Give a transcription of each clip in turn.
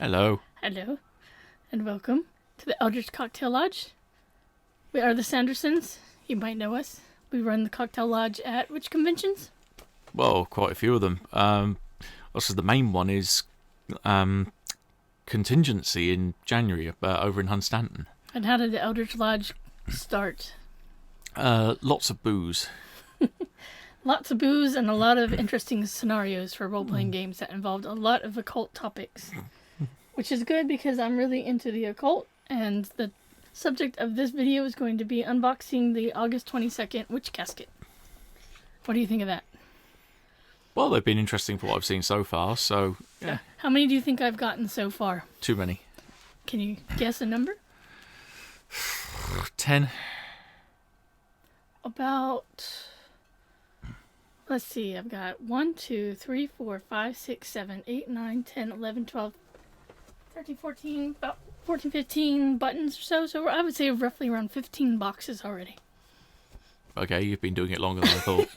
Hello. Hello, and welcome to the Eldritch Cocktail Lodge. We are the Sandersons. You might know us. We run the Cocktail Lodge at which conventions? Well, quite a few of them. Also, the main one is Con-Tingency in January over in Hunstanton. And how did the Eldritch Lodge start? Lots of booze. Lots of booze and a lot of interesting scenarios for role-playing games that involved a lot of occult topics. Which is good because I'm really into the occult, and the subject of this video is going to be unboxing the August 22nd Witch Casket. What do you think of that? Well, they've been interesting for what I've seen so far, so yeah. How many do you think I've gotten so far? Too many. Can you guess a number? 10. About... Let's see, I've got 1, 2, 3, 4, 5, 6, 7, 8, 9, 10, 11, 12, 13, 14, about 14, 15 buttons or so. So I would say roughly around 15 boxes already. Okay, you've been doing it longer than I thought.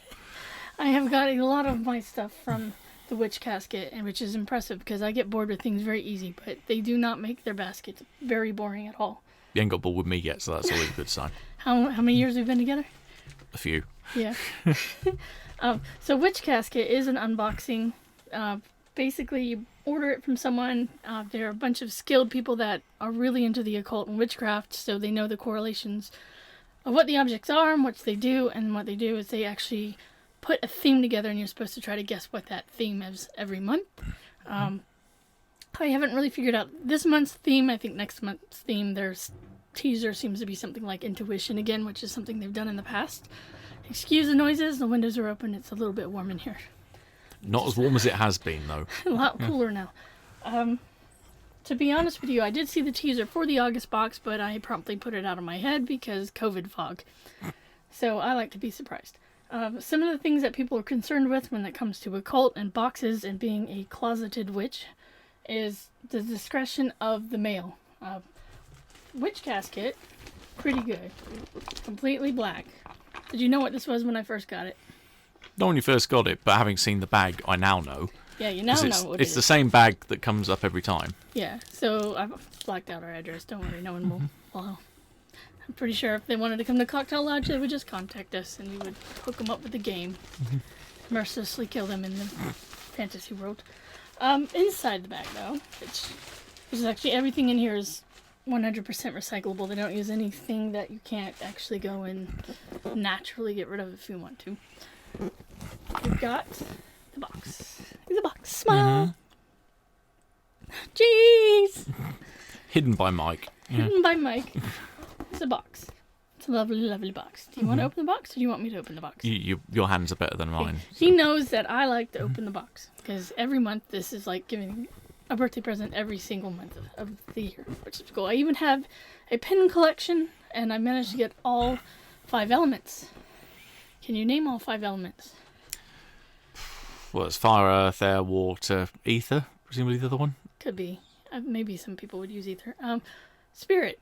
I have got a lot of my stuff from the Witch Casket, and which is impressive because I get bored with things very easy, but they do not make their baskets very boring at all. You ain't got bored with me yet, so that's always a good sign. How many years we've been together? A few. Yeah. So Witch Casket is an unboxing. Basically, you order it from someone. There are a bunch of skilled people that are really into the occult and witchcraft, so they know the correlations of what the objects are and what they do. And what they do is they actually put a theme together, and you're supposed to try to guess what that theme is every month. I haven't really figured out this month's theme. I think next month's theme, their teaser seems to be something like intuition again, which is something they've done in the past. Excuse the noises, the windows are open, it's a little bit warm in here. Not as warm as it has been, though. A lot cooler now. To be honest with you, I did see the teaser for the August box, but I promptly put it out of my head because COVID fog. So I like to be surprised. Some of the things that people are concerned with when it comes to occult and boxes and being a closeted witch is the discretion of the mail. Witch Casket, pretty good. Completely black. Did you know what this was when I first got it? Not when you first got it, but having seen the bag, I now know. Yeah, you now know what it is. It's the same bag that comes up every time. Yeah, so I've blacked out our address. Don't worry, no one will follow. I'm pretty sure if they wanted to come to Cocktail Lodge, they would just contact us and we would hook them up with the game. Mercilessly kill them in the fantasy world. Inside the bag, though, which is actually everything in here is 100% recyclable. They don't use anything that you can't actually go and naturally get rid of if you want to. We've got the box. There's a box. Smile! Jeez! Hidden by Mike. Yeah. Hidden by Mike. It's a box. It's a lovely, lovely box. Do you want to open the box, or do you want me to open the box? Your hands are better than mine. He knows that I like to open the box, because every month this is like giving a birthday present every single month of the year, which is cool. I even have a pin collection, and I managed to get all 5 elements. Can you name all 5 elements? Well, it's fire, earth, air, water, ether, presumably the other one? Could be. Maybe some people would use ether. Spirit.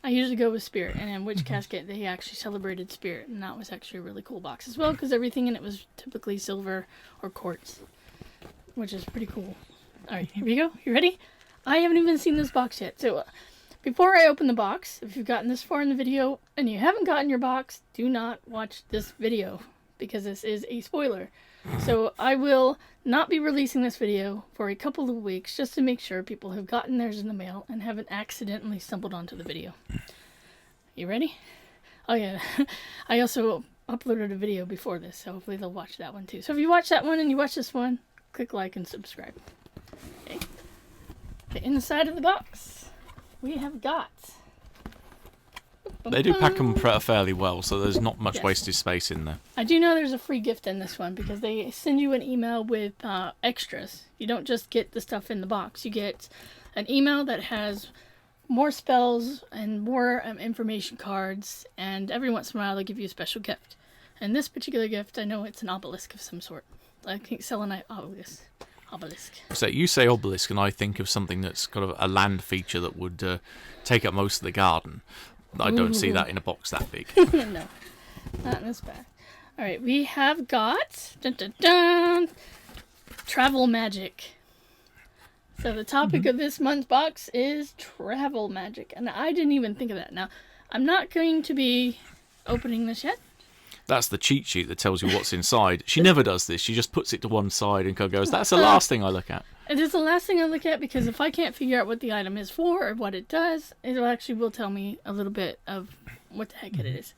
I usually go with spirit, and in Witch Casket they actually celebrated spirit, and that was actually a really cool box as well, because everything in it was typically silver or quartz, which is pretty cool. Alright, here we go. You ready? I haven't even seen this box yet, so before I open the box, if you've gotten this far in the video and you haven't gotten your box, do not watch this video, because this is a spoiler. So I will not be releasing this video for a couple of weeks, just to make sure people have gotten theirs in the mail and haven't accidentally stumbled onto the video. You ready? Oh yeah, I also uploaded a video before this, so hopefully they'll watch that one too. So if you watch that one and you watch this one, click like and subscribe. Okay. The inside of the box, we have got... They do pack them fairly well, so there's not much wasted space in there. I do know there's a free gift in this one, because they send you an email with extras. You don't just get the stuff in the box. You get an email that has more spells and more information cards, and every once in a while they'll give you a special gift. And this particular gift, I know it's an obelisk of some sort. I think selenite obelisk. So you say obelisk, and I think of something that's got a land feature that would take up most of the garden. I don't see that in a box that big. No, not in this bag. Alright, we have got... Dun, dun, dun, travel magic. So the topic of this month's box is travel magic, and I didn't even think of that. Now, I'm not going to be opening this yet. That's the cheat sheet that tells you what's inside. She never does this. She just puts it to one side and goes, that's the last thing I look at. It is the last thing I look at because if I can't figure out what the item is for or what it does, it actually will tell me a little bit of what the heck it is.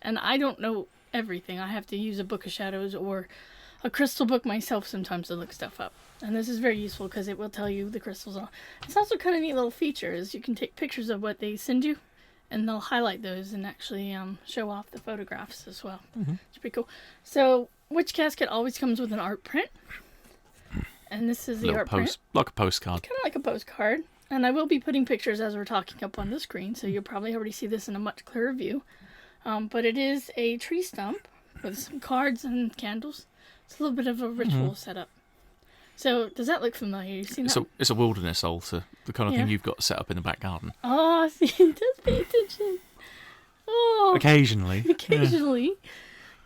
And I don't know everything. I have to use a Book of Shadows or a crystal book myself sometimes to look stuff up. And this is very useful because it will tell you the crystals are. It's also kind of neat little feature is you can take pictures of what they send you and they'll highlight those and actually show off the photographs as well. It's pretty cool. So Witch Casket always comes with an art print. And this is the art print. Like a postcard. Kind of like a postcard. And I will be putting pictures as we're talking up on the screen, so you'll probably already see this in a much clearer view. But it is a tree stump with some cards and candles. It's a little bit of a ritual setup. So, does that look familiar? You've seen that? It's a wilderness altar, the kind of thing you've got set up in the back garden. Oh, see, it does pay attention. Oh, Occasionally. Occasionally.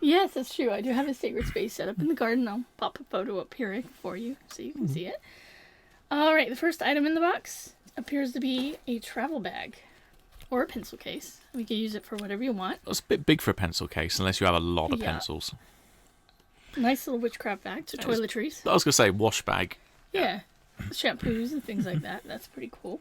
Yes, that's true. I do have a sacred space set up in the garden. I'll pop a photo up here for you so you can see it. All right, the first item in the box appears to be a travel bag or a pencil case. We can use it for whatever you want. It's a bit big for a pencil case, unless you have a lot of pencils. Nice little witchcraft bag to toiletries. I was going to say wash bag. Yeah, shampoos and things like that. That's pretty cool.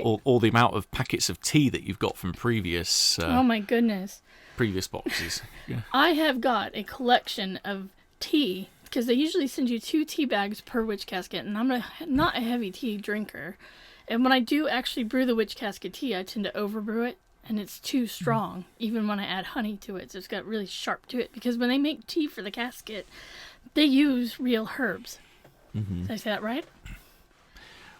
Or the amount of packets of tea that you've got from previous... oh my goodness. Previous boxes. Yeah. I have got a collection of tea, because they usually send you 2 tea bags per Witch Casket, and I'm not a heavy tea drinker. And when I do actually brew the Witch Casket tea, I tend to overbrew it, and it's too strong, even when I add honey to it, so it's got really sharp to it. Because when they make tea for the casket, they use real herbs. Did I say that right?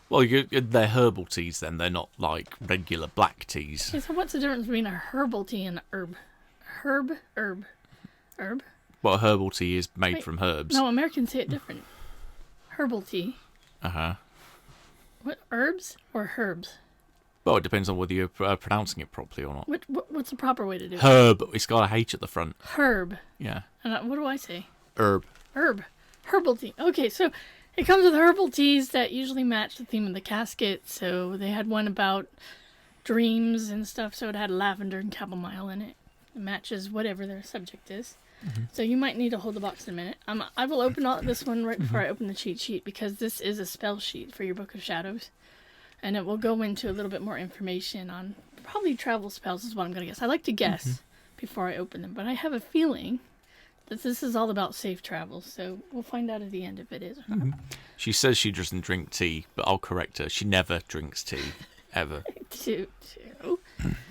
Well, they're herbal teas then, they're not like regular black teas. Okay, so what's the difference between a herbal tea and an herb? Herb? Well, a herbal tea is made from herbs. No, Americans say it different. Herbal tea. Uh-huh. What, herbs or herbs? Well, it depends on whether you're pronouncing it properly or not. What's the proper way to do it? Herb. It's got a H at the front. Herb. Yeah. And what do I say? Herb. Herbal tea. Okay, so it comes with herbal teas that usually match the theme of the casket. So they had one about dreams and stuff, so it had lavender and chamomile in it. It matches whatever their subject is. So you might need to hold the box in a minute. I will open this one right before I open the cheat sheet, because this is a spell sheet for your Book of Shadows. And it will go into a little bit more information on probably travel spells is what I'm going to guess. I like to guess before I open them, but I have a feeling that this is all about safe travel, so we'll find out at the end if it is or not. She says she doesn't drink tea, but I'll correct her. She never drinks tea, ever. Two.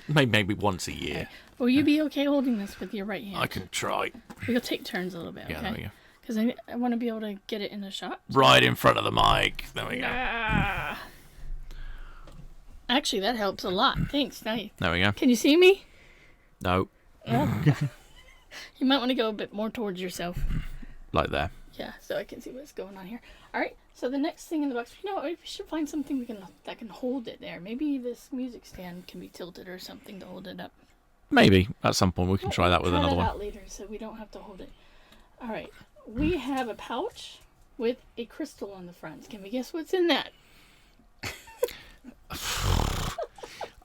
Maybe once a year. Okay. Will you be okay holding this with your right hand? I can try. We'll take turns a little bit, okay? Yeah, there we go. Because I want to be able to get it in a shot. Right in front of the mic. There we go. Actually, that helps a lot. Thanks. There we go. Can you see me? No. You might want to go a bit more towards yourself. Like there. Yeah, so I can see what's going on here. All right, so the next thing in the box, you know what, we should find something that can hold it there. Maybe this music stand can be tilted or something to hold it up. Maybe. At some point we can try that with another one. Out later, so we don't have to hold it. All right, we have a pouch with a crystal on the front. Can we guess what's in that?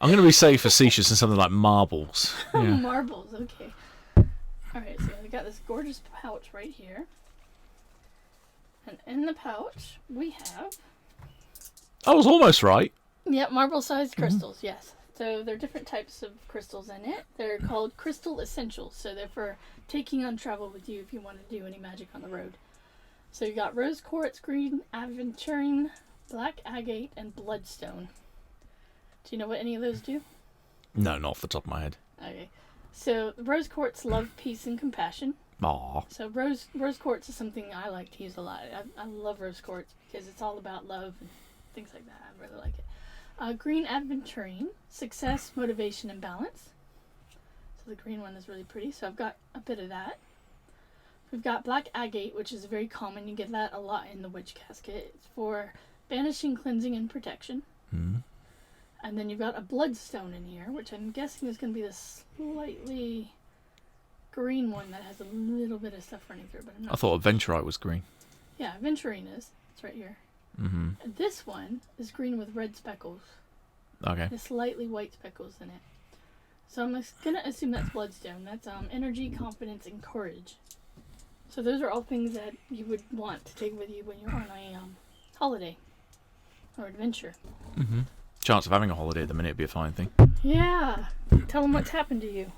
I'm going to be safe facetious and something like marbles. Yeah. Yeah. Marbles, okay. All right, so we got this gorgeous pouch right here. And in the pouch, we have... I was almost right. Yep, marble-sized crystals, yes. So there are different types of crystals in it. They're called crystal essentials, so they're for taking on travel with you if you want to do any magic on the road. So you got rose quartz, green aventurine, black agate, and bloodstone. Do you know what any of those do? No, not off the top of my head. Okay. So the rose quartz love, peace, and compassion. Aww. So rose quartz is something I like to use a lot. I love rose quartz because it's all about love and things like that. I really like it. Green aventurine, success, motivation, and balance. So the green one is really pretty. So I've got a bit of that. We've got black agate, which is very common. You get that a lot in the Witch Casket. It's for banishing, cleansing, and protection. And then you've got a bloodstone in here, which I'm guessing is going to be the slightly green one that has a little bit of stuff running through. But I'm not I thought Adventurite was green. Yeah, aventurine is. It's right here. Mm-hmm. And this one is green with red speckles. Okay. There's slightly white speckles in it. So I'm gonna assume that's bloodstone. That's energy, confidence, and courage. So those are all things that you would want to take with you when you're on a holiday or adventure. Mm-hmm. Chance of having a holiday at the minute would be a fine thing. Yeah. Tell them what's happened to you.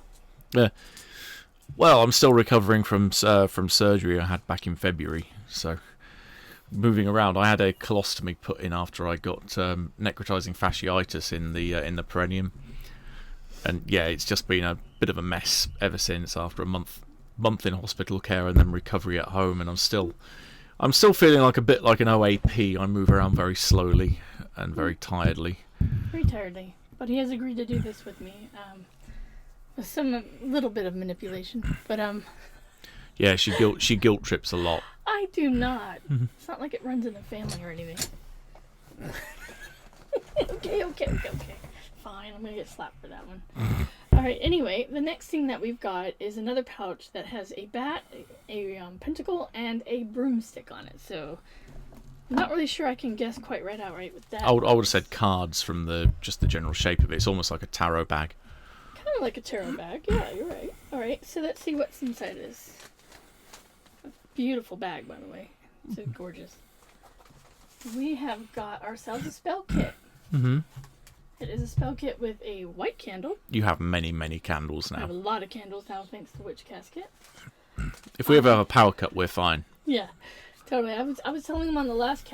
Well, I'm still recovering from surgery I had back in February. So moving around, I had a colostomy put in after I got necrotizing fasciitis in the perineum, and yeah, it's just been a bit of a mess ever since. After a month in hospital care and then recovery at home, and I'm still feeling like a bit like an OAP. I move around very slowly and very tiredly. Very tiredly. But he has agreed to do this with me. With some little bit of manipulation. But yeah, she guilt trips a lot. I do not. It's not like it runs in the family or anything. Okay. Fine, I'm gonna get slapped for that one. Alright, anyway, the next thing that we've got is another pouch that has a bat, a pentacle, and a broomstick on it. So, I'm not really sure I can guess quite right outright with that. I would have said cards from just the general shape of it. It's almost like a tarot bag. Kind of like a tarot bag, yeah, you're right. Alright, so let's see what's inside this. A beautiful bag, by the way. It's so gorgeous. We have got ourselves a spell kit. Mm-hmm. It is a spell kit with a white candle. You have many, many candles I have a now. lot of candles now, thanks to Witch Casket. If we ever have a power cut, we're fine. Yeah, totally. I was telling him on the last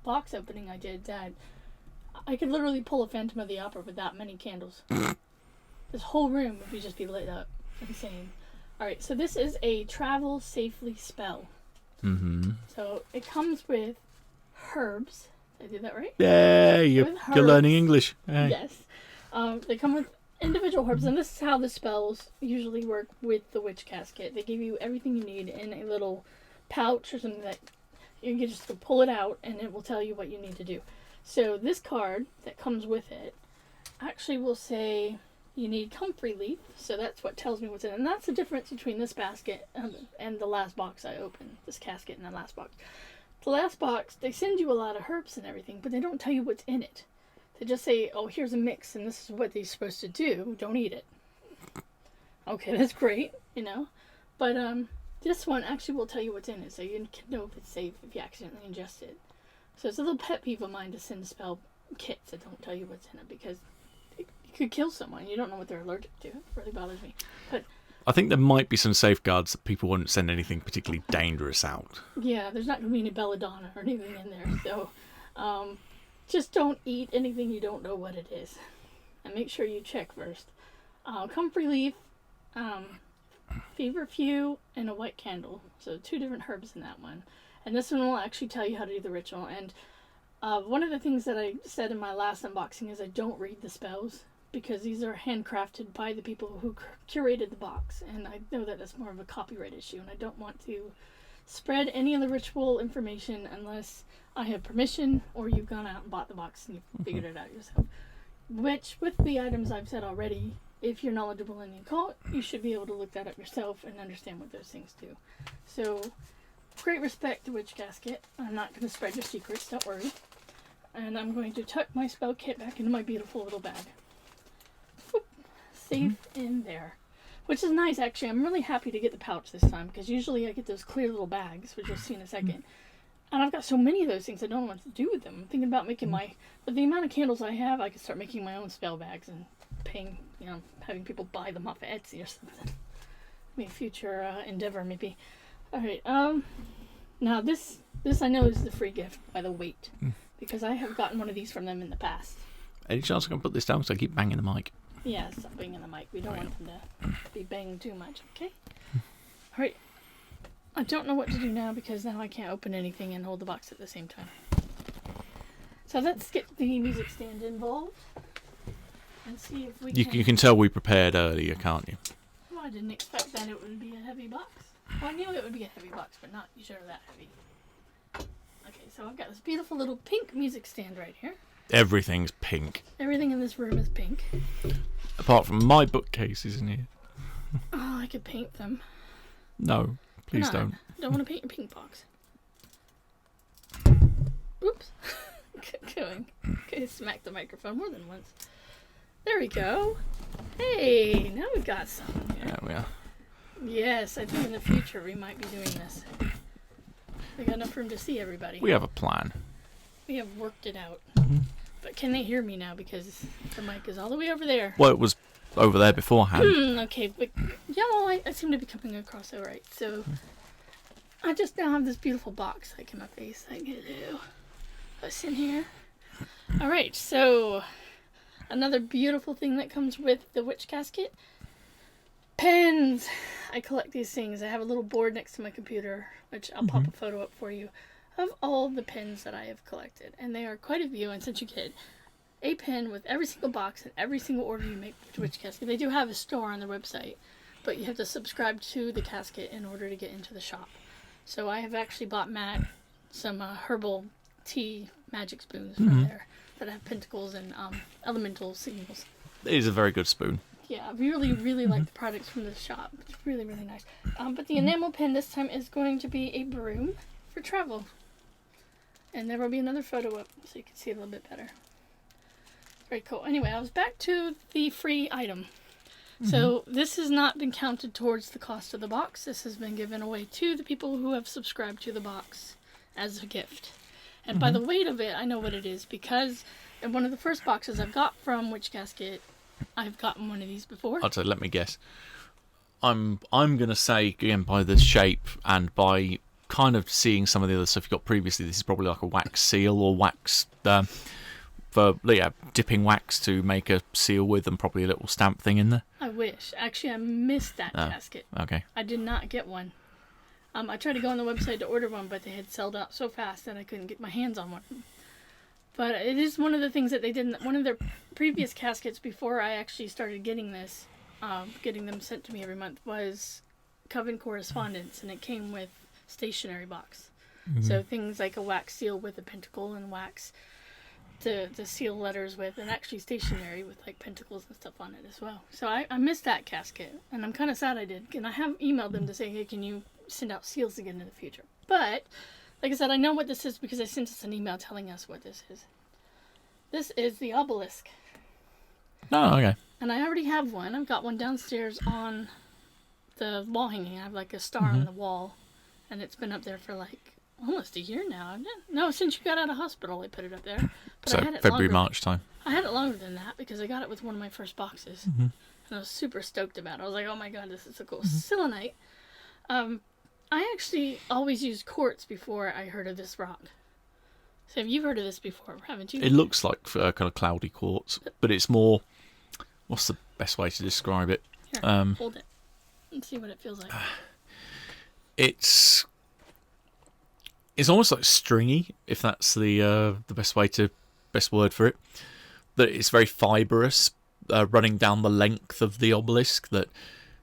box opening I did that I could literally pull a Phantom of the Opera with that many candles. This whole room would just be lit up. Insane. Alright, so this is a travel safely spell. Mm-hmm. So it comes with herbs. Did I do that right? Yeah, you're learning English. Hey. Yes. They come with individual herbs, and this is how the spells usually work with the Witch Casket. They give you everything you need in a little pouch or something that you can just pull it out, and it will tell you what you need to do. So this card that comes with it actually will say you need comfrey leaf, so that's what tells me what's in it. And that's the difference between this basket and the last box I opened. This casket and the last box. The last box, they send you a lot of herbs and everything, but they don't tell you what's in it. They just say, oh, here's a mix, and this is what they're supposed to do. Don't eat it. Okay, that's great, But this one actually will tell you what's in it, so you can know if it's safe if you accidentally ingest it. So it's a little pet peeve of mine to send spell kits that don't tell you what's in it, because it could kill someone. You don't know what they're allergic to. It really bothers me. But I think there might be some safeguards that people wouldn't send anything particularly dangerous out. yeah, there's not going to be any belladonna or anything in there, so just don't eat anything you don't know what it is. And make sure you check first. Comfrey leaf, feverfew, and a white candle. So 2 different herbs in that one. And this one will actually tell you how to do the ritual. And one of the things that I said in my last unboxing is I don't read the spells, because these are handcrafted by the people who curated the box, and I know that that's more of a copyright issue, and I don't want to spread any of the ritual information unless I have permission or you've gone out and bought the box and you've figured it out yourself. Which, with the items I've said already, if you're knowledgeable in the occult, you should be able to look that up yourself and understand what those things do. So, great respect to Witch Casket. I'm not going to spread your secrets, don't worry. And I'm going to tuck my spell kit back into my beautiful little bag. Safe in there, which is nice. Actually, I'm really happy to get the pouch this time, because usually I get those clear little bags, which you'll see in a second, and I've got so many of those things I don't know what to do with them. I'm thinking about making but the amount of candles I have, I could start making my own spell bags and paying, having people buy them off of Etsy or something. Maybe future endeavor, maybe. All right. Now this I know is the free gift by the weight, because I have gotten one of these from them in the past. Any chance I can put this down, because I keep banging the mic? Yeah, stop banging the mic. We don't want them to be banging too much, okay? Alright. I don't know what to do now, because now I can't open anything and hold the box at the same time. So let's get the music stand involved and see if we can... You can tell we prepared earlier, can't you? Well, I didn't expect that it would be a heavy box. Well, I knew it would be a heavy box, but not sure that heavy. Okay, so I've got this beautiful little pink music stand right here. Everything's pink. Everything in this room is pink. Apart from my bookcases in here. Oh, I could paint them. No, please don't. I don't want to paint your pink box. Oops. Keep going. Okay, smack the microphone more than once. There we go. Hey, now we got some. Yeah, we are. Yes, I think in the future we might be doing this. We got enough room to see everybody. We have a plan. We have worked it out. Mm-hmm. But can they hear me now because the mic is all the way over there? Well, it was over there beforehand. Okay, but yeah, well, I seem to be coming across all right. So I just now have this beautiful box like in my face. Like, hello. What's in here? All right, so another beautiful thing that comes with the Witch Casket. Pens! I collect these things. I have a little board next to my computer, which I'll pop a photo up for you, of all the pens that I have collected. And they are quite a few, and since you get a pen with every single box and every single order you make to Witch Casket, they do have a store on their website, but you have to subscribe to the casket in order to get into the shop. So I have actually bought Matt some herbal tea magic spoons from there that have pentacles and elemental signals. It is a very good spoon. Yeah, I really, really like the products from this shop. It's really, really nice. But the enamel pen this time is going to be a broom for travel. And there will be another photo up so you can see a little bit better. Very cool. Anyway, I was back to the free item. So this has not been counted towards the cost of the box. This has been given away to the people who have subscribed to the box as a gift. And by the weight of it, I know what it is because in one of the first boxes I've got from Witch Casket, I've gotten one of these before. I'd say, let me guess. I'm going to say, again, by the shape and by kind of seeing some of the other stuff you got previously, this is probably like a wax seal or wax, dipping wax to make a seal with and probably a little stamp thing in there. I wish. Actually, I missed that casket. Okay. I did not get one. I tried to go on the website to order one, but they had sold out so fast that I couldn't get my hands on one. But it is one of the things that they did in one of their previous caskets before I actually started getting this, getting them sent to me every month, was Coven Correspondence, and it came with stationery box. So things like a wax seal with a pentacle and wax to seal letters with, and actually stationery with like pentacles and stuff on it as well. So I missed that casket, and I'm kind of sad I did. And I have emailed them to say, hey, can you send out seals again in the future? But like I said, I know what this is because I sent us an email telling us what this is. This is the obelisk. Oh, okay. And I already have one. I've got one downstairs on the wall hanging. I have like a star on the wall, and it's been up there for like almost a year now. No, since you got out of hospital, I put it up there. But So I had it February, longer. March time. I had it longer than that because I got it with one of my first boxes. And I was super stoked about it. I was like, oh my god, this is so cool. Selenite. I actually always used quartz before I heard of this rock. So you've heard of this before, haven't you? It looks like kind of cloudy quartz, but it's more... What's the best way to describe it? Here, hold it and see what it feels like. It's almost like stringy, if that's the best word for it. That it's very fibrous, running down the length of the obelisk. That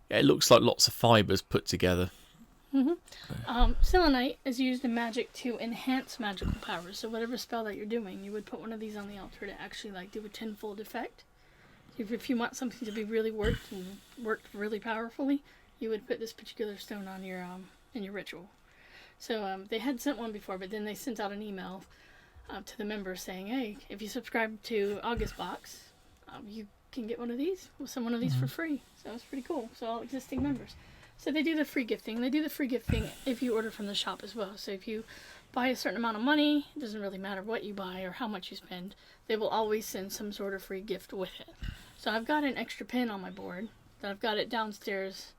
it looks like lots of fibers put together. Selenite is used in magic to enhance magical powers. So whatever spell that you're doing, you would put one of these on the altar to actually like do a tenfold effect. If you want something to be really worked really powerfully, you would put this particular stone on your in your ritual. So they had sent one before, but then they sent out an email to the members saying, hey, if you subscribe to August Box, you can get one of these. We'll send one of these for free. So it's pretty cool. So all existing members. So they do the free gifting. They do the free gifting if you order from the shop as well. So if you buy a certain amount of money, it doesn't really matter what you buy or how much you spend, they will always send some sort of free gift with it. So I've got an extra pin on my board that I've got it downstairs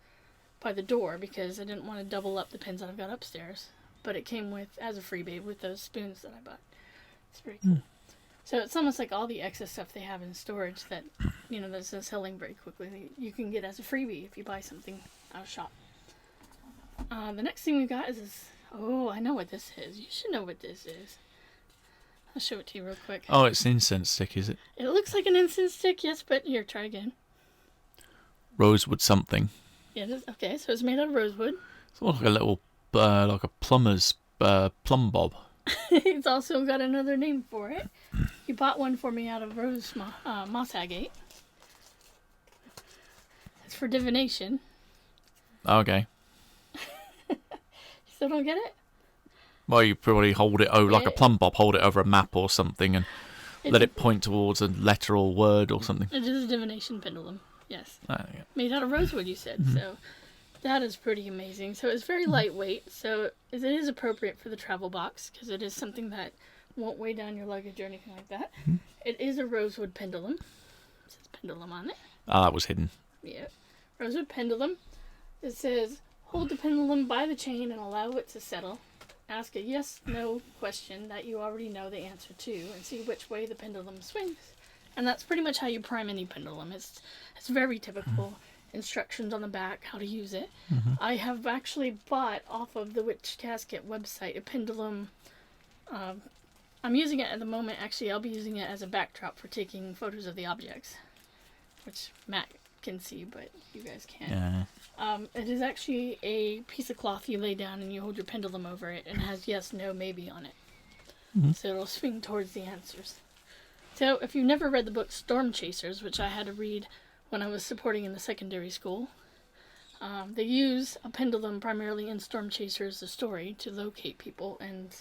by the door because I didn't want to double up the pins that I've got upstairs. But it came with as a freebie with those spoons that I bought. It's pretty cool. So it's almost like all the excess stuff they have in storage that, that's selling very quickly. You can get as a freebie if you buy something out of shop. The next thing we got is this. Oh, I know what this is. You should know what this is. I'll show it to you real quick. Oh, it's an incense stick, is it? It looks like an incense stick, yes, but here, try again. Rosewood something. Yeah, okay, so it's made out of rosewood. It's like a little, like a plumber's plumb bob. It's also got another name for it. You bought one for me out of moss agate. It's for divination. Okay. You still don't get it? Well, you probably hold it over like a plumb bob, hold it over a map or something, and let it point towards a letter or word or something. It is a divination pendulum, yes. Yeah. Made out of rosewood, you said, so that is pretty amazing. So it's very lightweight, so it is appropriate for the travel box, because it is something that won't weigh down your luggage or anything like that. It is a rosewood pendulum. It says pendulum on it. Ah, that was hidden. Yeah. Rosewood pendulum. It says, hold the pendulum by the chain and allow it to settle. Ask a yes/no question that you already know the answer to, and see which way the pendulum swings. And that's pretty much how you prime any pendulum. It's very typical. Instructions on the back, how to use it. I have actually bought off of the Witch Casket website a pendulum. I'm using it at the moment. Actually, I'll be using it as a backdrop for taking photos of the objects, which Matt can see, but you guys can't. Yeah. It is actually a piece of cloth you lay down and you hold your pendulum over it, and it has yes, no, maybe on it. So it'll swing towards the answers. So if you've never read the book Storm Chasers, which I had to read when I was supporting in the secondary school, they use a pendulum primarily in Storm Chasers, the story, to locate people and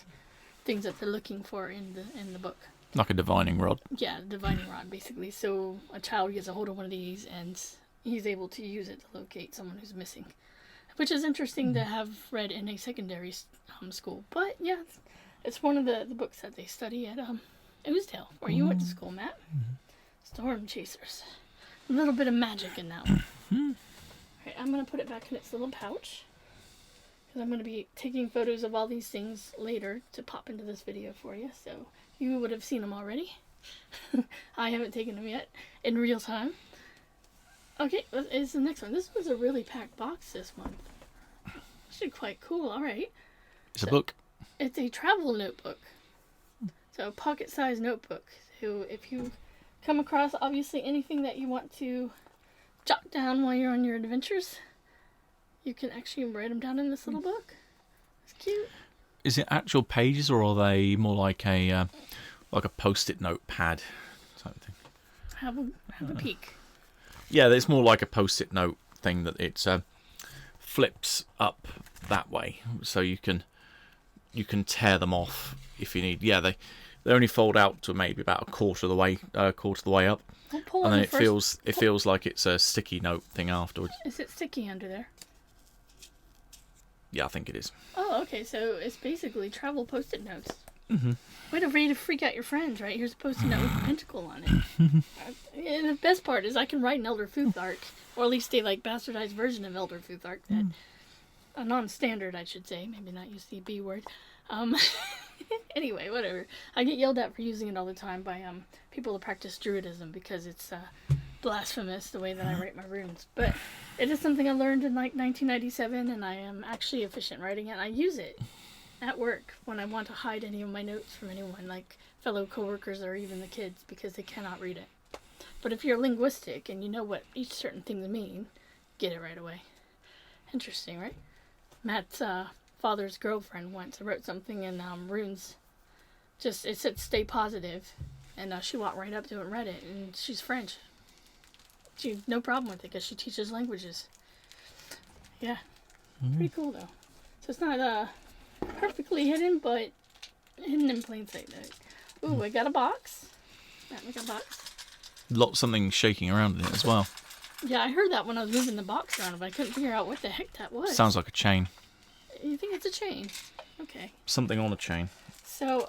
things that they're looking for in the book. Like a divining rod. Yeah, divining rod, basically. So a child gets a hold of one of these, and he's able to use it to locate someone who's missing. Which is interesting to have read in a secondary school. But, yeah, it's one of the books that they study at Oosedale, where you went to school, Matt. Storm Chasers. A little bit of magic in that one. Alright, I'm going to put it back in its little pouch, because I'm going to be taking photos of all these things later to pop into this video for you, so you would have seen them already. I haven't taken them yet in real time. Okay, what is the next one? This was a really packed box this month. Actually quite cool, alright. It's a book. It's a travel notebook. So a pocket-sized notebook. So if you come across, obviously, anything that you want to jot down while you're on your adventures, you can actually write them down in this little book. It's cute. Is it actual pages, or are they more like a post-it note pad type thing? Have a peek. Yeah, it's more like a post-it note thing that it flips up that way, so you can tear them off if you need. Yeah, they only fold out to maybe about a quarter of the way up, and then it feels like it's a sticky note thing afterwards. Is it sticky under there? Yeah, I think it is. Oh, okay. So it's basically travel post-it notes. Way to freak out your friends, right? Here's a post-it note with a pentacle on it. And the best part is I can write an Elder Futhark, or at least a bastardized version of Elder Futhark, that a non-standard, I should say. Maybe not use the B word. Anyway, whatever. I get yelled at for using it all the time by people who practice druidism, because it's blasphemous the way that I write my runes. But it is something I learned in 1997, and I am actually efficient writing it. And I use it at work when I want to hide any of my notes from anyone, like fellow coworkers or even the kids, because they cannot read it. But if you're linguistic and you know what each certain things mean, get it right away. Interesting, right? Matt's father's girlfriend once wrote something in runes. It said stay positive, and she walked right up to it and read it, and she's French. She no problem with it because she teaches languages. Yeah, pretty cool though. So it's not perfectly hidden, but hidden in plain sight. Ooh, I got a box. Matt, we got a box. Something shaking around in it as well. Yeah, I heard that when I was moving the box around, but I couldn't figure out what the heck that was. Sounds like a chain. You think it's a chain? Okay. Something on a chain. So,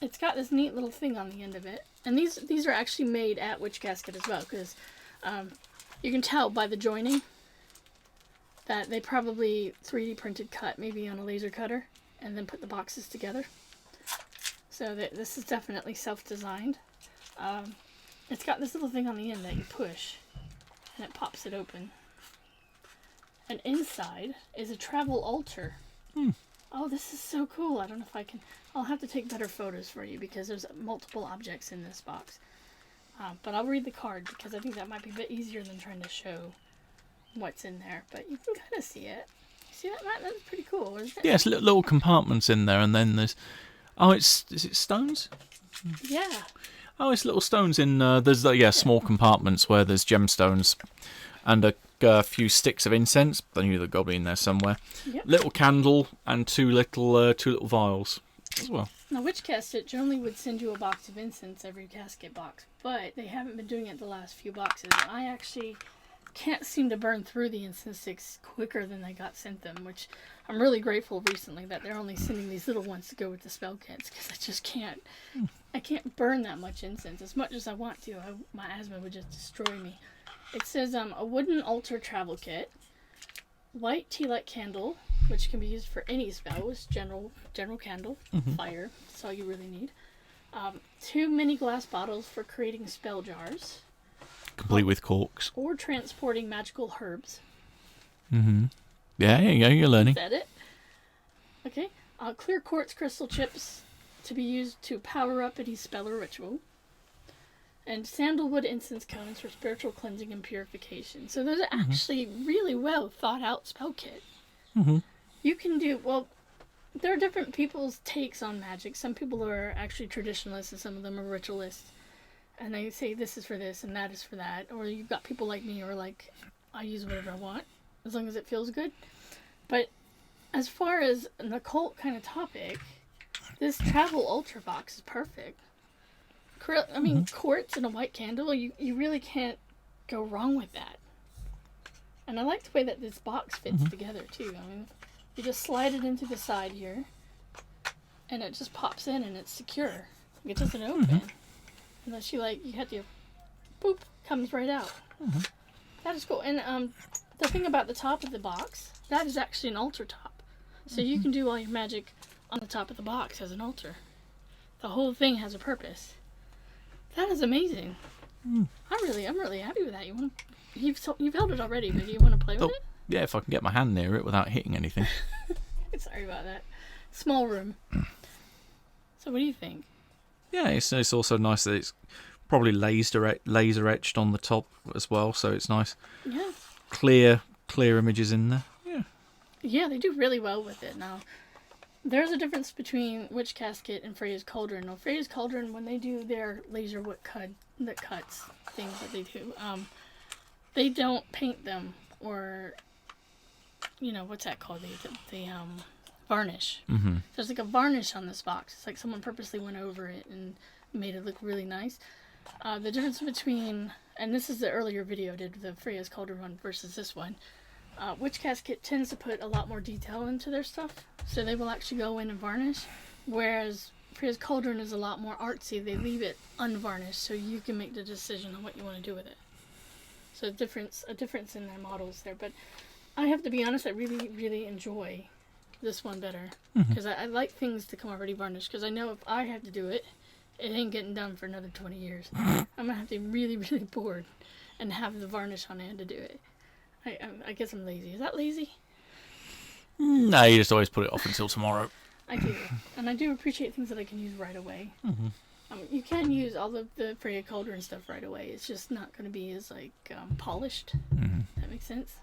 it's got this neat little thing on the end of it. And these are actually made at Witch Casket as well, because you can tell by the joining that they probably 3D printed cut, maybe on a laser cutter, and then put the boxes together. So this is definitely self-designed. It's got this little thing on the end that you push, and it pops it open. And inside is a travel altar. Oh, this is so cool. I don't know if I can... I'll have to take better photos for you, because there's multiple objects in this box. But I'll read the card, because I think that might be a bit easier than trying to show what's in there. But you can kind of see it. See that, Matt? That's pretty cool, isn't it? Yeah, it's little compartments in there, and then there's... Oh, is it stones? Yeah. Oh, it's little stones in... there's small compartments where there's gemstones. and a few sticks of incense. I knew there'd got to be in there somewhere. Yep. Little candle and two little vials as well. Now, Witch Casket generally would send you a box of incense every casket box, but they haven't been doing it the last few boxes. I actually can't seem to burn through the incense sticks quicker than they got sent them, which I'm really grateful recently that they're only sending these little ones to go with the spell kits, because I just can't. I can't burn that much incense as much as I want to. My asthma would just destroy me. It says a wooden altar travel kit, white tea-light candle, which can be used for any spell. It's general candle, fire. That's all you really need. 2 mini glass bottles for creating spell jars. Complete with corks. Or transporting magical herbs. Mm-hmm. Yeah, you're learning. Is that it? Okay. Clear quartz crystal chips to be used to power up any spell or ritual. And sandalwood incense cones for spiritual cleansing and purification. So those are actually really well thought out spell kit. Mm-hmm. You can do, well, there are different people's takes on magic. Some people are actually traditionalists and some of them are ritualists. And they say this is for this and that is for that. Or you've got people like me who are like, I use whatever I want as long as it feels good. But as far as an occult kind of topic, this travel ultra box is perfect. I mean, quartz and a white candle, you really can't go wrong with that. And I like the way that this box fits together, too. I mean, you just slide it into the side here, and it just pops in, and it's secure. It doesn't open. Unless you had to, boop, comes right out. That is cool. And the thing about the top of the box, that is actually an altar top. So you can do all your magic on the top of the box as an altar. The whole thing has a purpose. That is amazing. I'm really happy with that. You've held it already, but do you want to play with it? Yeah, if I can get my hand near it without hitting anything. Sorry about that. Small room. So what do you think? Yeah, it's also nice that it's probably laser etched on the top as well, so it's nice. Yeah. Clear images in there. Yeah. Yeah, they do really well with it. Now, there's a difference between Witch Casket and Freya's Cauldron. Now, Freya's Cauldron, when they do their laser that cuts things that they do, they don't paint them or, what's that called? The varnish. There's like a varnish on this box. It's like someone purposely went over it and made it look really nice. The difference between, and this is the earlier video I did, the Freya's Cauldron one versus this one. Witch Casket tends to put a lot more detail into their stuff, so they will actually go in and varnish, whereas Freya's Cauldron is a lot more artsy. They leave it unvarnished, so you can make the decision on what you want to do with it. So a difference in their models there, but I have to be honest, I really, really enjoy this one better, because I like things to come already varnished, because I know if I have to do it, it ain't getting done for another 20 years. I'm going to have to be really, really bored and have the varnish on hand to do it. I guess I'm lazy. Is that lazy? No, you just always put it off until tomorrow. I do. And I do appreciate things that I can use right away. You can use all of the Freya Cauldron stuff right away. It's just not going to be as, polished. That makes sense?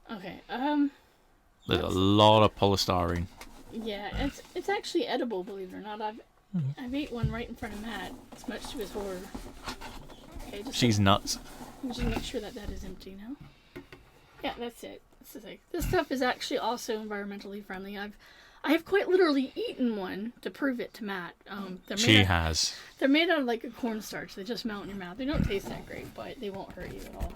Okay, There's a lot of polystyrene. Yeah, it's actually edible, believe it or not. I've ate one right in front of Matt. It's much to his horror. Okay, She's nuts. Just make sure that is empty now. Yeah, that's it. This stuff is actually also environmentally friendly. I have quite literally eaten one to prove it to Matt. Has. They're made out of a cornstarch. They just melt in your mouth. They don't taste that great, but they won't hurt you at all.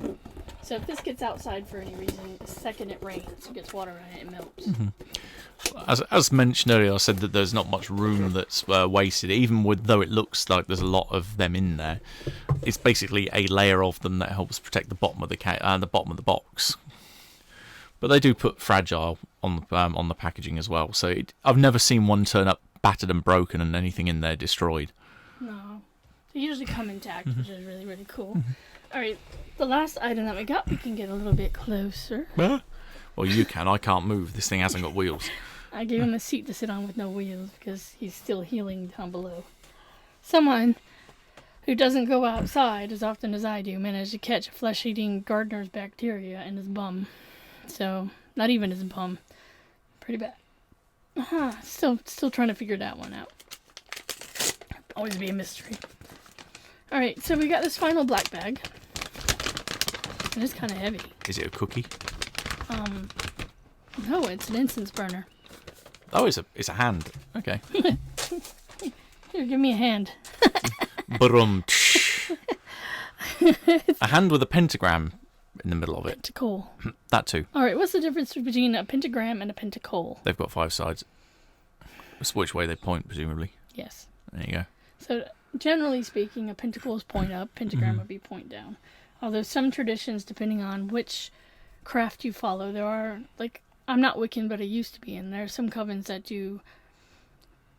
So if this gets outside for any reason, the second it rains, it gets water on it, it melts. As mentioned earlier, I said that there's not much room that's wasted, even though it looks like there's a lot of them in there. It's basically a layer of them that helps protect the bottom of the bottom of the box. But they do put fragile on the packaging as well. So I've never seen one turn up battered and broken and anything in there destroyed. No, they usually come intact, which is really, really cool. All right, the last item that we got, we can get a little bit closer. Well, you can. I can't move. This thing hasn't got wheels. I gave him a seat to sit on with no wheels because he's still healing down below. Someone who doesn't go outside as often as I do managed to catch a flesh-eating gardener's bacteria in his bum. So, not even his bum. Pretty bad. Still trying to figure that one out. Always be a mystery. Alright, so we got this final black bag. And it's kind of heavy. Is it a cookie? No, it's an incense burner. Oh, it's a hand. Okay. Here, give me a hand. Brum. A hand with a pentagram in the middle of it. Pentacle. That too. All right, what's the difference between a pentagram and a pentacle? They've got 5 sides. It's which way they point, presumably. Yes. There you go. So, generally speaking, a pentacle is point up, pentagram would be point down. Although some traditions, depending on which craft you follow, there are, like, I'm not Wiccan, but I used to be, and there are some covens that do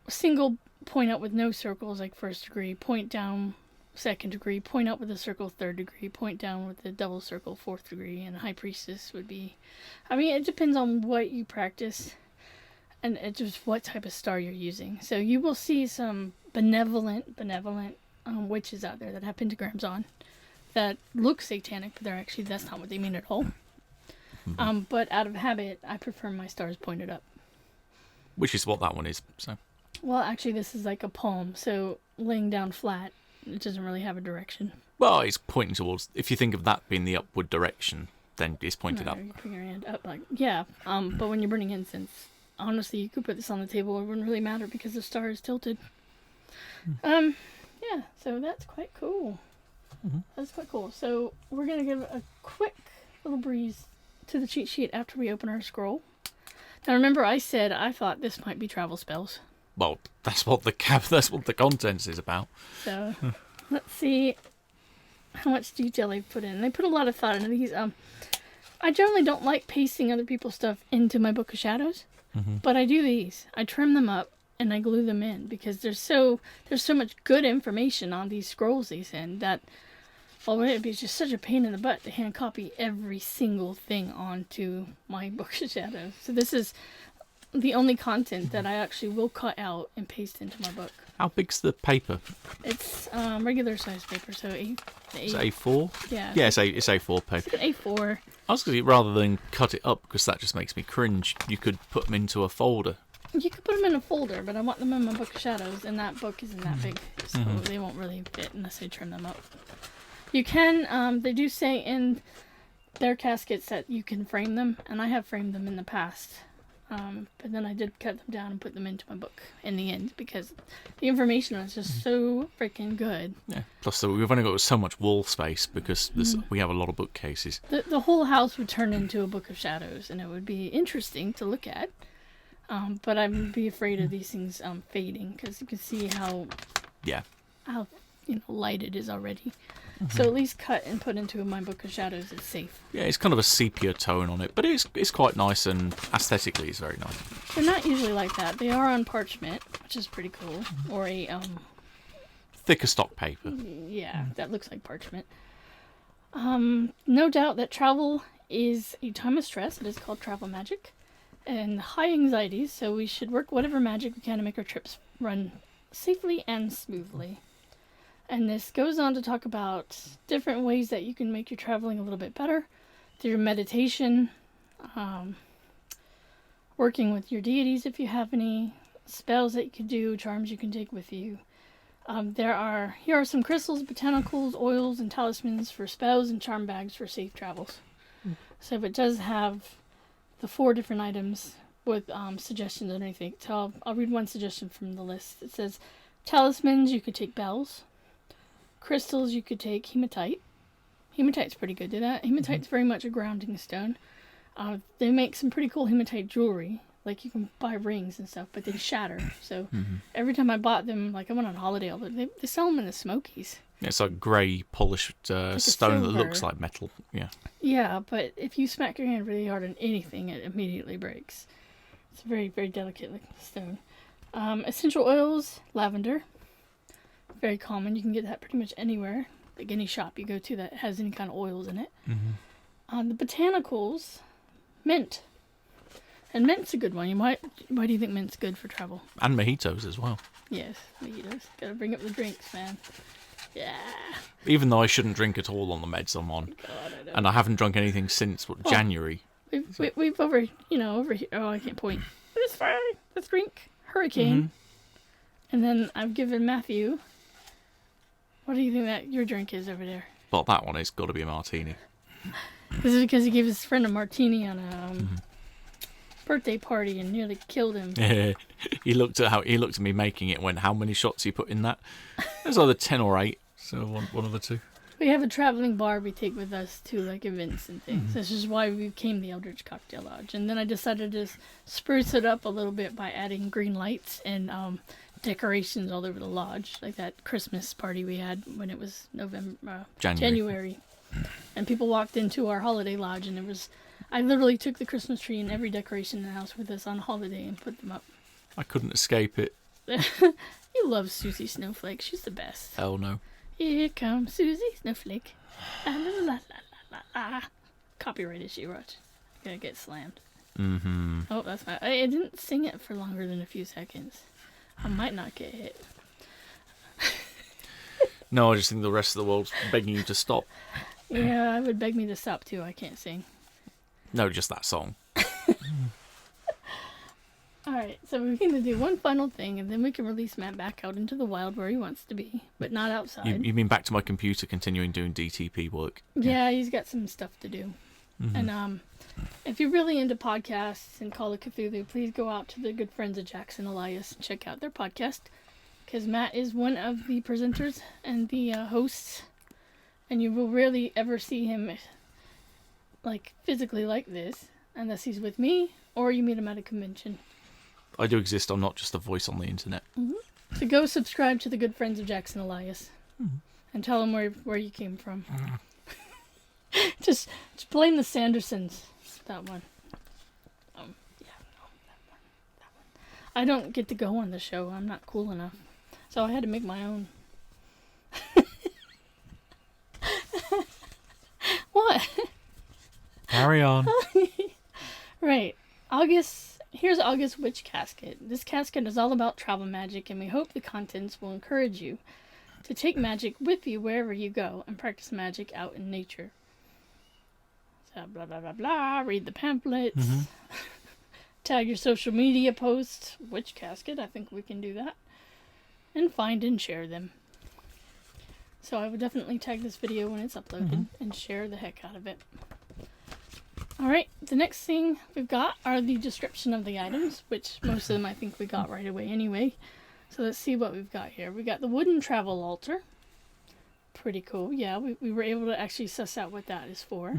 single point up with no circles, like 1st degree, point down 2nd degree, point up with a circle 3rd degree, point down with a double circle 4th degree, and High Priestess would be... I mean, it depends on what you practice, and it's just what type of star you're using. So you will see some benevolent witches out there that have pentagrams on that look satanic, but that's not what they mean at all. But out of habit, I prefer my stars pointed up. Which is what that one is, so... Well, actually, this is like a palm, so laying down flat, it doesn't really have a direction. Well, it's pointing towards... If you think of that being the upward direction, then it's pointed up. You're putting your hand up, like... Yeah, but when you're burning incense, honestly, you could put this on the table, it wouldn't really matter because the star is tilted. Yeah, so that's quite cool. That's quite cool. So, we're going to give a quick little breeze to the cheat sheet after we open our scroll. Now, remember, I said I thought this might be travel spells. Well, that's what the contents is about. So, let's see how much detail they put in. They put a lot of thought into these. I generally don't like pasting other people's stuff into my Book of Shadows, but I do these. I trim them up and I glue them in because there's so much good information on these scrolls they send that it'd be just such a pain in the butt to hand copy every single thing onto my Book of Shadows. So this is the only content that I actually will cut out and paste into my book. How big's the paper? It's regular size paper, so Is it A4? Yeah. Yeah, it's A4 paper. It's an A4. I was going to say, rather than cut it up, because that just makes me cringe, you could put them into a folder. You could put them in a folder, but I want them in my Book of Shadows, and that book isn't that big, so they won't really fit unless I trim them up. You can, they do say in their caskets that you can frame them, and I have framed them in the past. But then I did cut them down and put them into my book in the end because the information was just so freaking good. Yeah. Plus, we've only got so much wall space because we have a lot of bookcases. The whole house would turn into a Book of Shadows, and it would be interesting to look at. But I'd be afraid of these things fading because you can see how light it is already. So at least cut and put into my Book of Shadows is safe. Yeah, it's kind of a sepia tone on it, but it's quite nice and aesthetically it's very nice. They're not usually like that. They are on parchment, which is pretty cool, or a thicker stock paper. Yeah, that looks like parchment. No doubt that travel is a time of stress. It is called travel magic, and high anxieties. So we should work whatever magic we can to make our trips run safely and smoothly. And this goes on to talk about different ways that you can make your traveling a little bit better through meditation, working with your deities if you have any, spells that you can do, charms you can take with you. Here are some crystals, botanicals, oils, and talismans for spells and charm bags for safe travels. So it does have the 4 different items with suggestions underneath it. So I'll read one suggestion from the list. It says, talismans, you could take bells. Crystals, you could take hematite. Hematite's pretty good. Hematite's very much a grounding stone. They make some pretty cool hematite jewelry. Like, you can buy rings and stuff, but they shatter. So, every time I bought them, like, I went on holiday, they sell them in the Smokies. Yeah, it's like grey, polished stone that looks like metal. Yeah. Yeah, but if you smack your hand really hard on anything, it immediately breaks. It's a very, very delicate looking stone. Essential oils, lavender. Very common. You can get that pretty much anywhere. Like any shop you go to that has any kind of oils in it. The botanicals, mint. And mint's a good one. Why do you think mint's good for travel? And mojitos as well. Yes, mojitos. Gotta bring up the drinks, man. Yeah. Even though I shouldn't drink at all on the meds I'm on. God, I know. And I haven't drunk anything since January. We've over here. Oh, I can't point. It's fine. Let's drink Hurricane. And then I've given Matthew. What do you think that your drink is over there? Well, that one has got to be a martini. This is because he gave his friend a martini on a birthday party and nearly killed him. He looked at me making it and went, how many shots you put in that? It was either 10 or 8, so one of the two. We have a traveling bar we take with us to like events and things. This is why we became the Eldritch Cocktail Lodge. And then I decided to spruce it up a little bit by adding green lights and decorations all over the lodge, like that Christmas party we had when it was January. And people walked into our holiday lodge, and I literally took the Christmas tree and every decoration in the house with us on holiday and put them up. I couldn't escape it. You love Susie Snowflake. She's the best. Hell no. Here comes Susie Snowflake. La, la, la, la, la, la. Copyright issue, watch. Gonna get slammed. Mm-hmm. Oh, that's fine. I didn't sing it for longer than a few seconds. I might not get hit. No, I just think the rest of the world's begging you to stop. Yeah, I would beg me to stop too. I can't sing. No, just that song. Alright, so we're going to do one final thing, and then we can release Matt back out into the wild where he wants to be, but not outside. You mean back to my computer continuing doing DTP work? Yeah, he's got some stuff to do. Mm-hmm. And if you're really into podcasts and Call of Cthulhu, please go out to the good friends of Jackson Elias and check out their podcast, because Matt is one of the presenters and the hosts, and you will rarely ever see him like physically like this, unless he's with me, or you meet him at a convention. I do exist. I'm not just a voice on the internet. Mm-hmm. So go subscribe to the good friends of Jackson Elias, and tell them where you came from. just blame the Sandersons. That one. That one. I don't get to go on the show. I'm not cool enough, so I had to make my own. What? Carry on. Right. Here's August Witch Casket. This casket is all about travel magic, and we hope the contents will encourage you to take magic with you wherever you go and practice magic out in nature. So blah blah blah blah. Read the pamphlets. Tag your social media posts. Witch Casket. I think we can do that. And find and share them. So I would definitely tag this video when it's uploaded and share the heck out of it. Alright, the next thing we've got are the description of the items, which most of them I think we got right away anyway. So let's see what we've got here. We got the wooden travel altar. Pretty cool. Yeah, we were able to actually suss out what that is for.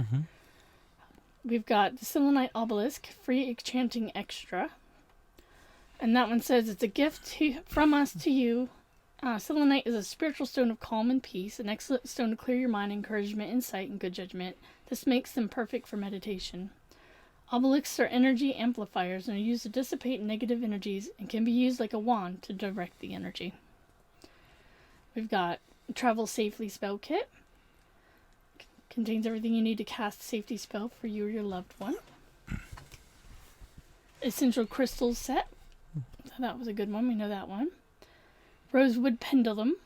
We've got the selenite obelisk, free enchanting extra. And that one says it's a gift from us to you. Selenite is a spiritual stone of calm and peace, an excellent stone to clear your mind, encouragement, insight, and good judgment. This makes them perfect for meditation. Obelisks are energy amplifiers and are used to dissipate negative energies and can be used like a wand to direct the energy. We've got a Travel Safely spell kit. Contains everything you need to cast a safety spell for you or your loved one. Essential crystals set. So that was a good one. We know that one. Rosewood pendulum.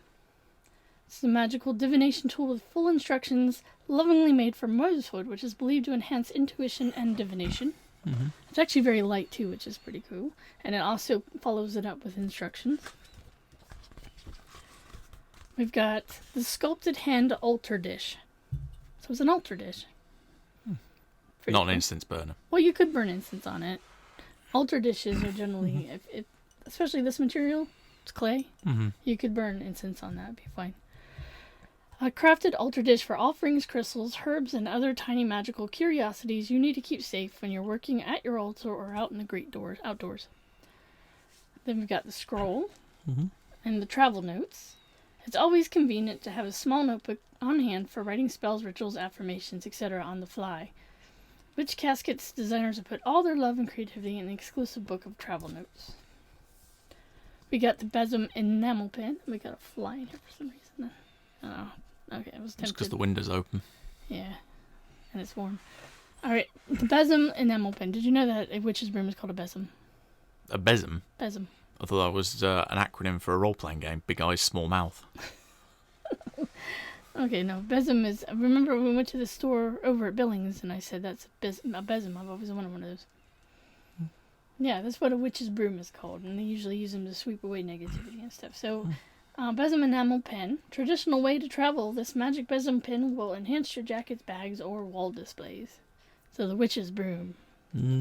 It's a magical divination tool with full instructions, lovingly made from rosewood, which is believed to enhance intuition and divination. It's actually very light too, which is pretty cool. And it also follows it up with instructions. We've got the sculpted hand altar dish. So it's an altar dish. Not an incense burner. Well, you could burn incense on it. Altar dishes are generally, especially this material, it's clay. You could burn incense on that, it'd be fine. A crafted altar dish for offerings, crystals, herbs, and other tiny magical curiosities you need to keep safe when you're working at your altar or out in the outdoors. Then we've got the scroll and the travel notes. It's always convenient to have a small notebook on hand for writing spells, rituals, affirmations, etc. on the fly. Witch Casket's designers have put all their love and creativity in the exclusive book of travel notes. We got the besom enamel pen. We got a fly in here for some reason. I don't know. Okay, I was tempted. It's because the window's open. Yeah, and it's warm. Alright, the besom enamel pen. Did you know that a witch's broom is called a besom? A besom? Besom. I thought that was an acronym for a role-playing game. Big eyes, small mouth. Okay, no. Besom is... Remember when we went to the store over at Billings and I said that's a besom? I've always wanted one of those. Yeah, that's what a witch's broom is called. And they usually use them to sweep away negativity and stuff. So, Besom enamel pen. Traditional way to travel. This magic besom pen will enhance your jackets, bags, or wall displays. So the witch's broom.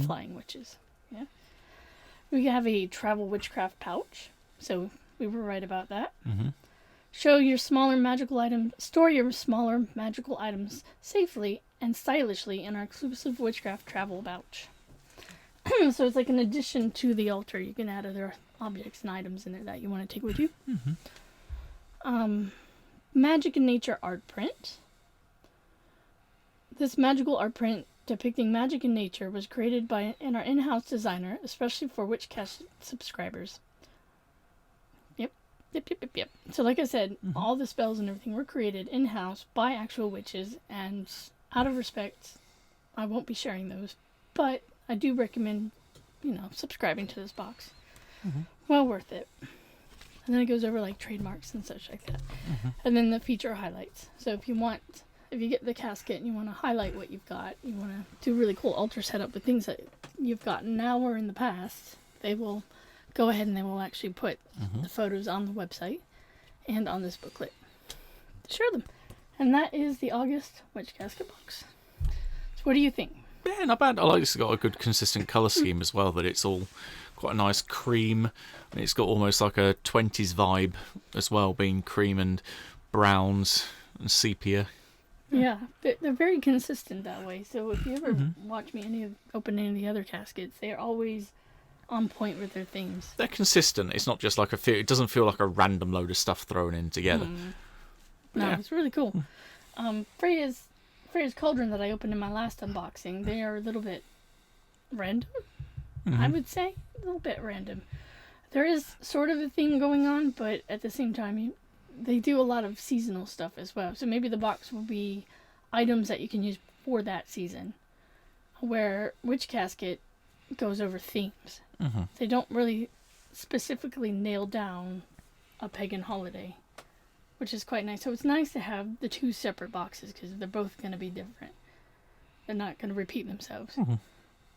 Flying witches. Yeah. We have a travel witchcraft pouch. So we were right about that. Mm-hmm. Store your smaller magical items safely and stylishly in our exclusive witchcraft travel pouch. So it's like an addition to the altar. You can add other objects and items in it that you want to take with you. Magic in Nature art print. This magical art print depicting magic in nature was created by our in-house designer, especially for Witch Casket subscribers. Yep. So like I said, all the spells and everything were created in-house by actual witches, and out of respect, I won't be sharing those, but I do recommend, subscribing to this box. Well worth it. And then it goes over like trademarks and such like that. And then the feature highlights. So if you get the casket and you want to highlight what you've got, you want to do a really cool altar setup with things that you've gotten now or in the past, they will go ahead and they will actually put the photos on the website and on this booklet to share them. And that is the August Witch Casket box. So what do you think? Yeah, not bad. I like it's got a good consistent colour scheme as well, that it's all quite a nice cream. And it's got almost like a 20s vibe as well, being cream and browns and sepia. Yeah, they're very consistent that way. So if you ever watch me open any of the other caskets, they're always on point with their themes. They're consistent. It's not just like it doesn't feel like a random load of stuff thrown in together. No, it's really cool. Freya's Cauldron that I opened in my last unboxing, they are a little bit random, I would say. A little bit random. There is sort of a theme going on, but at the same time, they do a lot of seasonal stuff as well. So maybe the box will be items that you can use for that season, where Witch Casket goes over themes. They don't really specifically nail down a pagan holiday, which is quite nice. So it's nice to have the two separate boxes because they're both going to be different. They're not going to repeat themselves.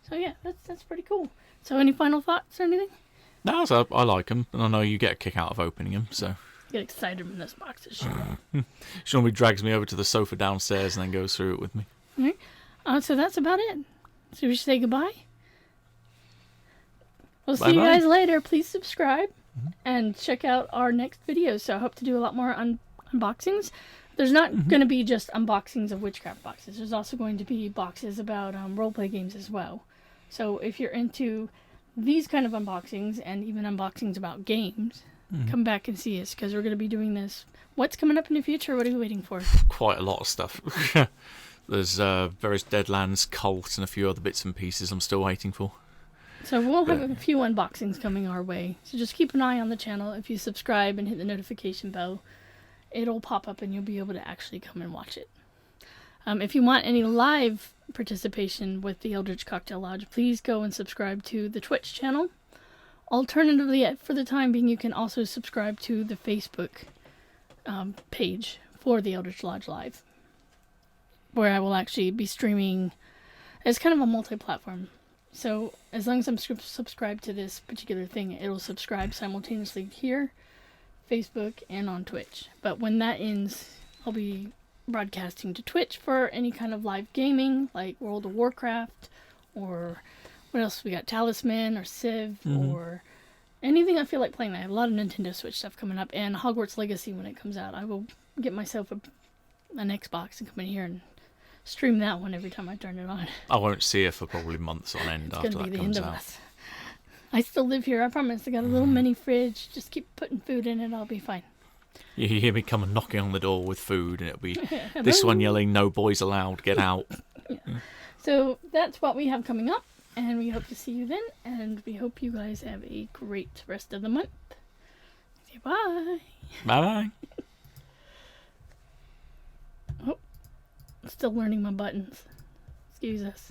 So yeah, that's pretty cool. So any final thoughts or anything? No, so I like them, and I know you get a kick out of opening them, so... Get excited when this box is shown. She normally drags me over to the sofa downstairs and then goes through it with me. Alright, so that's about it. So we should say goodbye? We'll see Bye-bye. you guys later. Please subscribe and check out our next videos. So I hope to do a lot more unboxings. There's not going to be just unboxings of witchcraft boxes. There's also going to be boxes about roleplay games as well. So if you're into these kind of unboxings and even unboxings about games, come back and see us because we're going to be doing this. What's coming up in the future? What are you waiting for? Quite a lot of stuff. There's various Deadlands, Cult, and a few other bits and pieces I'm still waiting for. So we'll have a few unboxings coming our way. So just keep an eye on the channel. If you subscribe and hit the notification bell, it'll pop up and you'll be able to actually come and watch it. If you want any live participation with the Eldritch Cocktail Lodge, please go and subscribe to the Twitch channel. Alternatively, for the time being, you can also subscribe to the Facebook page for the Eldritch Lodge Live, where I will actually be streaming. It's kind of a multi-platform. So as long as I'm subscribed to this particular thing, it'll subscribe simultaneously here, Facebook, and on Twitch. But when that ends, I'll be broadcasting to Twitch for any kind of live gaming, like World of Warcraft, or what else we got, Talisman, or Civ, or anything I feel like playing. I have a lot of Nintendo Switch stuff coming up, and Hogwarts Legacy when it comes out. I will get myself an Xbox and come in here and stream that one every time I turn it on. I won't see it for probably months on end after that comes out. It's going to be the end of us. I still live here, I promise. I got a little mini fridge. Just keep putting food in it, I'll be fine. You hear me come knocking on the door with food, and it'll be this one yelling, "No boys allowed, get out." So that's what we have coming up, and we hope to see you then, and we hope you guys have a great rest of the month. Say bye. Bye-bye. Oh, still learning my buttons. Excuse us.